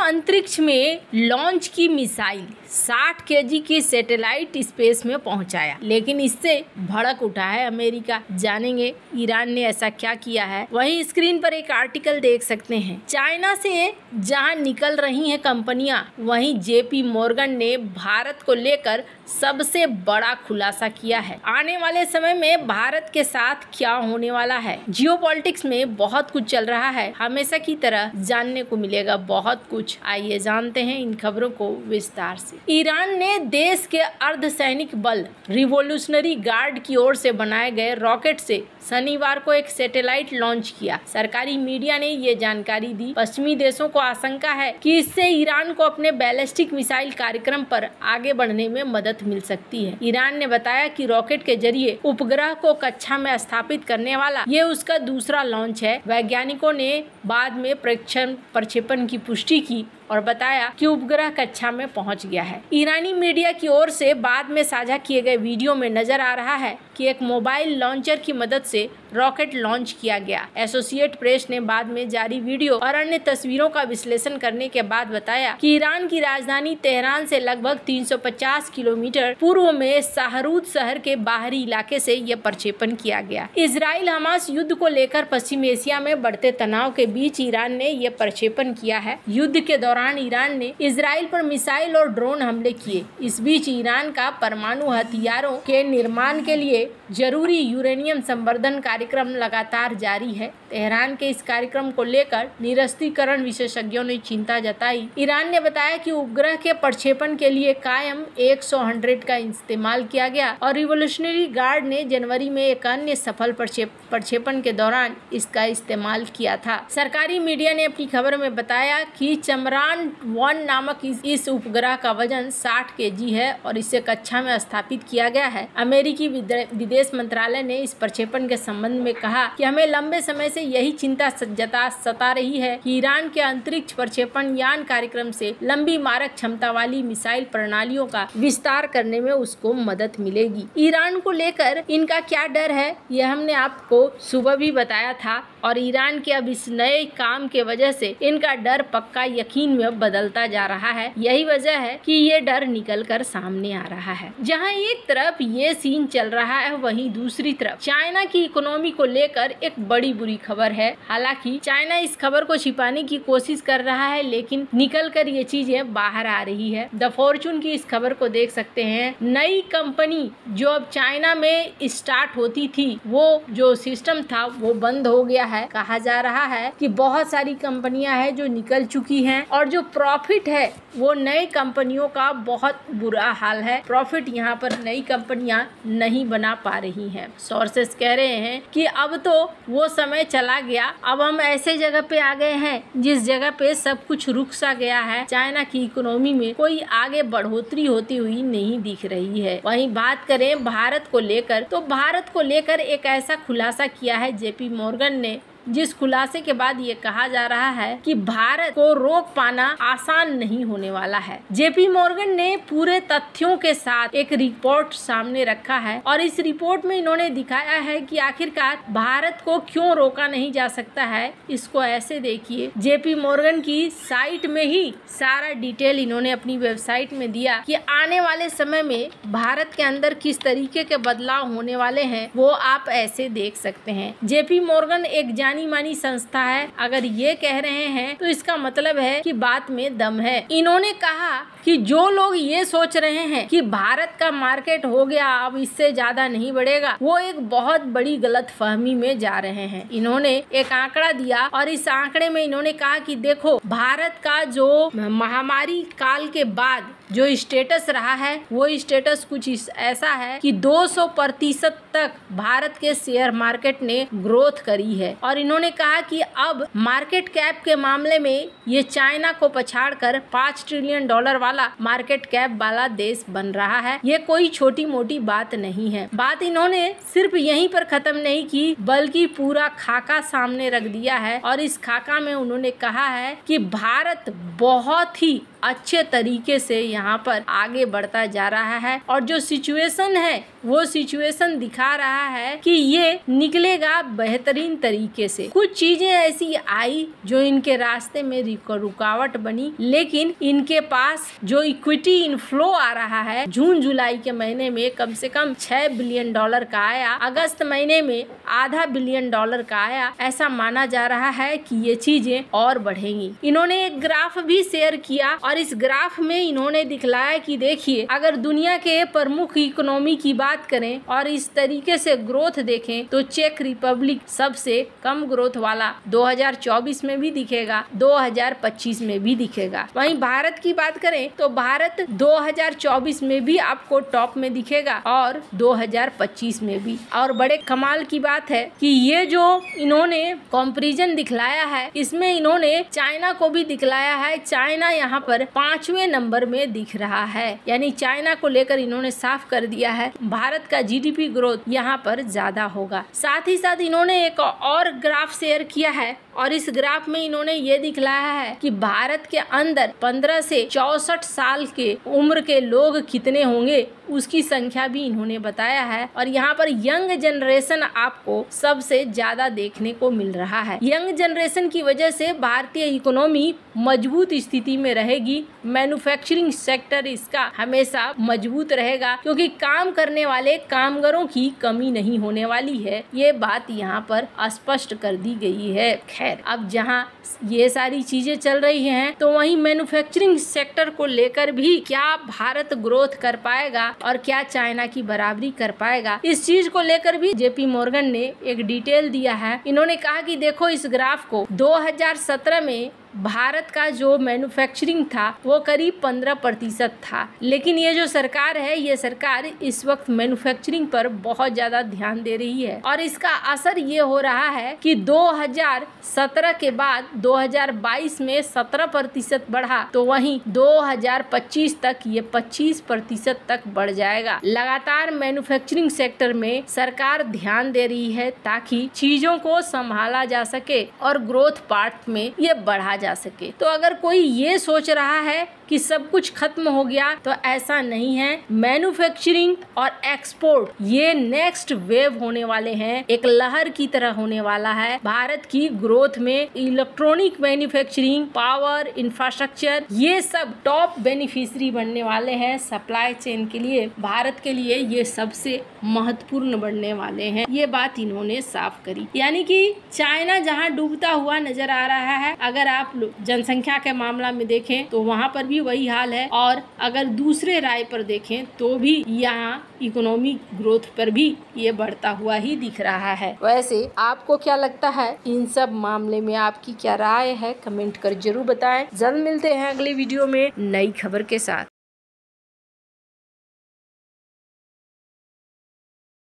अंतरिक्ष में लॉन्च की मिसाइल 60 केजी की सैटेलाइट स्पेस में पहुंचाया, लेकिन इससे भड़क उठा है अमेरिका। जानेंगे ईरान ने ऐसा क्या किया है। वहीं स्क्रीन पर एक आर्टिकल देख सकते हैं, चाइना से जहां निकल रही हैं कंपनियां, वहीं जेपी मॉर्गन ने भारत को लेकर सबसे बड़ा खुलासा किया है। आने वाले समय में भारत के साथ क्या होने वाला है। जियोपॉलिटिक्स में बहुत कुछ चल रहा है, हमेशा की तरह जानने को मिलेगा बहुत कुछ। आइए जानते हैं इन खबरों को विस्तार से। ईरान ने देश के अर्धसैनिक बल रिवॉल्यूशनरी गार्ड की ओर से बनाए गए रॉकेट से शनिवार को एक सैटेलाइट लॉन्च किया। सरकारी मीडिया ने ये जानकारी दी। पश्चिमी देशों को आशंका है कि इससे ईरान को अपने बैलिस्टिक मिसाइल कार्यक्रम पर आगे बढ़ने में मदद मिल सकती है। ईरान ने बताया कि रॉकेट के जरिए उपग्रह को कक्षा में स्थापित करने वाला ये उसका दूसरा लॉन्च है। वैज्ञानिकों ने बाद में प्रक्षेपण की पुष्टि की और बताया कि उपग्रह कक्षा में पहुंच गया है। ईरानी मीडिया की ओर से बाद में साझा किए गए वीडियो में नजर आ रहा है कि एक मोबाइल लॉन्चर की मदद से रॉकेट लॉन्च किया गया। एसोसिएट प्रेस ने बाद में जारी वीडियो और अन्य तस्वीरों का विश्लेषण करने के बाद बताया कि ईरान की राजधानी तेहरान से लगभग 350 किलोमीटर पूर्व में शाहरूद शहर के बाहरी इलाके से यह प्रक्षेपण किया गया। इजराइल हमास युद्ध को लेकर पश्चिम एशिया में बढ़ते तनाव के बीच ईरान ने यह प्रक्षेपण किया है। युद्ध के दौरान ईरान ने इजराइल पर मिसाइल और ड्रोन हमले किए। इस बीच ईरान का परमाणु हथियारों के निर्माण के लिए जरूरी यूरेनियम संवर्धन कार्यक्रम लगातार जारी है। तेहरान के इस कार्यक्रम को लेकर निरस्त्रीकरण विशेषज्ञों ने चिंता जताई। ईरान ने बताया कि उपग्रह के प्रक्षेपण के लिए कायम 100 का इस्तेमाल किया गया और रिवॉल्यूशनरी गार्ड ने जनवरी में एक अन्य सफल प्रक्षेपण के दौरान इसका इस्तेमाल किया था। सरकारी मीडिया ने अपनी खबर में बताया कि चमरान-1 नामक इस उपग्रह का वजन 60 केजी है और इसे कक्षा में स्थापित किया गया है। अमेरिकी विदेश मंत्रालय ने इस प्रक्षेपण के संबंध में कहा कि हमें लंबे समय से यही चिंता सता रही है कि ईरान के अंतरिक्ष प्रक्षेपण यान कार्यक्रम से लंबी मारक क्षमता वाली मिसाइल प्रणालियों का विस्तार करने में उसको मदद मिलेगी। ईरान को लेकर इनका क्या डर है, यह हमने आपको सुबह भी बताया था और ईरान के अब इस नए काम के वजह से इनका डर पक्का यकीन में बदलता जा रहा है। यही वजह है कि ये डर निकल कर सामने आ रहा है। जहां एक तरफ ये सीन चल रहा है, वहीं दूसरी तरफ चाइना की इकोनॉमी को लेकर एक बड़ी बुरी खबर है। हालांकि चाइना इस खबर को छिपाने की कोशिश कर रहा है, लेकिन निकल कर ये चीजें बाहर आ रही है। द फॉर्चून की इस खबर को देख सकते हैं। नई कंपनी जो अब चाइना में स्टार्ट होती थी, वो जो सिस्टम था वो बंद हो गया है। कहा जा रहा है कि बहुत सारी कंपनियां हैं जो निकल चुकी हैं और जो प्रॉफिट है वो नई कंपनियों का बहुत बुरा हाल है। प्रॉफिट यहाँ पर नई कंपनियां नहीं बना पा रही हैं। सोर्सेस कह रहे हैं कि अब तो वो समय चला गया, अब हम ऐसे जगह पे आ गए हैं जिस जगह पे सब कुछ रुक सा गया है। चाइना की इकोनॉमी में कोई आगे बढ़ोतरी होती हुई नहीं दिख रही है। वहीं बात करें भारत को लेकर, तो भारत को लेकर एक ऐसा खुलासा किया है जेपी मॉर्गन ने, जिस खुलासे के बाद ये कहा जा रहा है कि भारत को रोक पाना आसान नहीं होने वाला है। जेपी मॉर्गन ने पूरे तथ्यों के साथ एक रिपोर्ट सामने रखा है और इस रिपोर्ट में इन्होंने दिखाया है कि आखिरकार भारत को क्यों रोका नहीं जा सकता है। इसको ऐसे देखिए, जेपी मॉर्गन की साइट में ही सारा डिटेल इन्होंने अपनी वेबसाइट में दिया कि आने वाले समय में भारत के अंदर किस तरीके के बदलाव होने वाले हैं, वो आप ऐसे देख सकते हैं। जेपी मॉर्गन एक जानी मानी संस्था है। अगर ये कह रहे हैं तो इसका मतलब है कि बात में दम है। इन्होंने कहा कि जो लोग ये सोच रहे हैं कि भारत का मार्केट हो गया, अब इससे ज्यादा नहीं बढ़ेगा, वो एक बहुत बड़ी गलतफहमी में जा रहे हैं। इन्होंने एक आंकड़ा दिया और इस आंकड़े में इन्होंने कहा कि देखो, भारत का जो महामारी काल के बाद जो स्टेटस रहा है वो स्टेटस कुछ ऐसा है कि 200% तक भारत के शेयर मार्केट ने ग्रोथ करी है। और इन्होंने कहा कि अब मार्केट कैप के मामले में ये चाइना को पछाड़कर $5 ट्रिलियन वाला मार्केट कैप वाला देश बन रहा है। ये कोई छोटी मोटी बात नहीं है। बात इन्होंने सिर्फ यहीं पर खत्म नहीं की, बल्कि पूरा खाका सामने रख दिया है और इस खाका में उन्होंने कहा है कि भारत बहुत ही अच्छे तरीके से यहाँ पर आगे बढ़ता जा रहा है और जो सिचुएशन है वो सिचुएशन दिखा रहा है कि ये निकलेगा बेहतरीन तरीके से। कुछ चीजें ऐसी आई जो इनके रास्ते में रुकावट बनी, लेकिन इनके पास जो इक्विटी इनफ्लो आ रहा है जून जुलाई के महीने में कम से कम $6 बिलियन का आया, अगस्त महीने में $500 बिलियन का आया। ऐसा माना जा रहा है कि ये चीजें और बढ़ेंगी। इन्होंने एक ग्राफ भी शेयर किया और इस ग्राफ में इन्होंने दिखलाया कि देखिए, अगर दुनिया के प्रमुख इकोनॉमी की बात करें और इस तरीके से ग्रोथ देखें तो चेक रिपब्लिक सबसे कम ग्रोथ वाला 2024 में भी दिखेगा, 2025 में भी दिखेगा। वहीं भारत की बात करें तो भारत 2024 में भी आपको टॉप में दिखेगा और 2025 में भी। और बड़े कमाल की बात है कि ये जो इन्होंने कंपैरिजन दिखलाया है, इसमें इन्होंने चाइना को भी दिखलाया है। चाइना यहाँ पर 5वें नंबर में दिख रहा है, यानी चाइना को लेकर इन्होंने साफ कर दिया है भारत का जीडीपी ग्रोथ यहाँ पर ज्यादा होगा। साथ ही साथ इन्होंने एक और ग्राफ शेयर किया है और इस ग्राफ में इन्होंने ये दिखलाया है कि भारत के अंदर 15 से 64 साल के उम्र के लोग कितने होंगे, उसकी संख्या भी इन्होंने बताया है। और यहाँ पर यंग जनरेशन आपको सबसे ज्यादा देखने को मिल रहा है। यंग जनरेशन की वजह से भारतीय इकोनॉमी मजबूत स्थिति में रहेगी। मैन्युफैक्चरिंग सेक्टर इसका हमेशा मजबूत रहेगा, क्योंकि काम करने वाले कामगारों की कमी नहीं होने वाली है। ये बात यहाँ पर स्पष्ट कर दी गई है। खैर, अब जहाँ ये सारी चीजें चल रही हैं, तो वहीं मैन्युफैक्चरिंग सेक्टर को लेकर भी क्या भारत ग्रोथ कर पाएगा और क्या चाइना की बराबरी कर पाएगा, इस चीज को लेकर भी जेपी मॉर्गन ने एक डिटेल दिया है। इन्होंने कहा कि देखो, इस ग्राफ को 2017 में भारत का जो मैन्युफैक्चरिंग था वो करीब 15% था, लेकिन ये जो सरकार है, ये सरकार इस वक्त मैन्युफैक्चरिंग पर बहुत ज्यादा ध्यान दे रही है और इसका असर ये हो रहा है कि 2017 के बाद 2022 में 17% बढ़ा, तो वहीं 2025 तक ये 25% तक बढ़ जाएगा। लगातार मैन्युफैक्चरिंग सेक्टर में सरकार ध्यान दे रही है ताकि चीजों को संभाला जा सके और ग्रोथ पार्ट में ये बढ़ा जा सके। तो अगर कोई ये सोच रहा है कि सब कुछ खत्म हो गया, तो ऐसा नहीं है। मैन्युफैक्चरिंग और एक्सपोर्ट ये नेक्स्ट वेव होने वाले हैं, एक लहर की तरह होने वाला है। भारत की ग्रोथ में इलेक्ट्रॉनिक मैन्युफैक्चरिंग, पावर, इंफ्रास्ट्रक्चर, ये सब टॉप बेनिफिशियरी बनने वाले हैं। सप्लाई चेन के लिए भारत के लिए ये सबसे महत्वपूर्ण बनने वाले हैं। ये बात इन्होंने साफ करी। यानी कि चाइना जहाँ डूबता हुआ नजर आ रहा है, अगर आप जनसंख्या के मामला में देखें तो वहाँ पर भी वही हाल है, और अगर दूसरे राय पर देखें तो भी यहाँ इकोनॉमिक ग्रोथ पर भी ये बढ़ता हुआ ही दिख रहा है। वैसे आपको क्या लगता है, इन सब मामले में आपकी क्या राय है, कमेंट कर जरूर बताएं। जल्द मिलते हैं अगले वीडियो में नई खबर के साथ।